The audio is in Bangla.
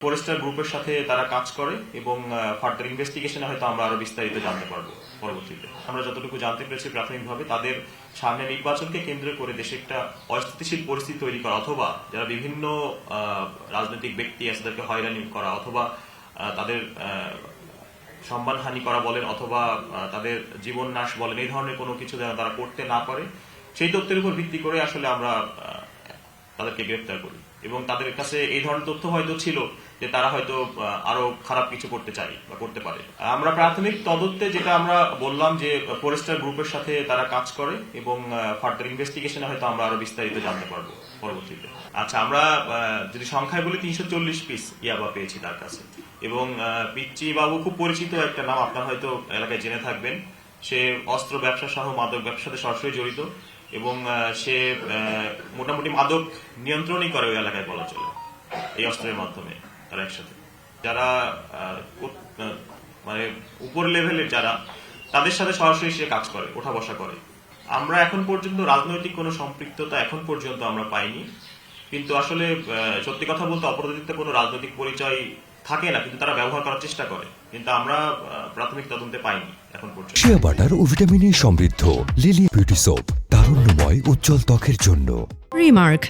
ফরেস্টার গ্রুপের সাথে তারা কাজ করে এবং ফার্দার ইনভেস্টিগেশনে হয়তো আমরা আরো বিস্তারিত জানতে পারবো পরবর্তীতে। আমরা যতটুকু জানতে পেরেছি প্রাথমিকভাবে তাদের সামনে নির্বাচনকে কেন্দ্র করে দেশে একটা অস্থিতিশীল পরিস্থিতি তৈরি করা, অথবা যারা বিভিন্ন রাজনৈতিক ব্যক্তি আছে তাদেরকে হয়রানি করা, অথবা তাদের সম্মানহানি করা বলেন, অথবা তাদের জীবন নাশ বলেন, এই ধরনের কোনো কিছু যেন তারা করতে না পারে সেই তথ্যের উপর ভিত্তি করে আসলে আমরা তাদেরকে গ্রেফতার করি। এবং তাদের কাছে এই ধরনের তথ্য হয়তো ছিল যে তারা হয়তো আরো খারাপ কিছু করতে চাই বা করতে পারে। আমরা প্রাথমিক তদন্তে যেটা আমরা বললাম যে ফরেস্টার গ্রুপের সাথে তারা কাজ করে এবং ফার্দার ইনভেস্টিগেশনে হয়তো আমরা আরো বিস্তারিত জানতে পারবো পরবর্তীতে। আচ্ছা, আমরা যদি সংখ্যায় বলি 340 পিস ইয়াবা পেয়েছি তার কাছে। এবং পিচ্চি বাবু খুব পরিচিত একটা নাম, আপনার হয়তো এলাকায় জেনে থাকবেন। সে অস্ত্র ব্যবসা সহ মাদক ব্যবসার সাথে সরাসরি জড়িত এবং সে মোটামুটি মাদক নিয়ন্ত্রণই করে ওই এলাকায় বলা চলে এই অস্ত্রের মাধ্যমে। তারা একসাথে যারা মানে উপর লেভেলের যারা, তাদের সাথে সরাসরি সে কাজ করে, ওঠা বসা করে। আমরা এখন পর্যন্ত রাজনৈতিক কোনো সম্পৃক্ততা এখন পর্যন্ত আমরা পাইনি, কিন্তু আসলে সত্যি কথা বলতে অপরাধীদের কোনো রাজনৈতিক পরিচয় থাকে না, কিন্তু তারা ব্যবহার করার চেষ্টা করে, কিন্তু আমরা প্রাথমিক তদন্তে পাইনি এখন পর্যন্ত। শিয়া বাটার ও ভিটামিনে সমৃদ্ধ লিলি বিউটি সোপ, তারুণ্যময় উজ্জ্বল ত্বকের জন্য। রিমার্ক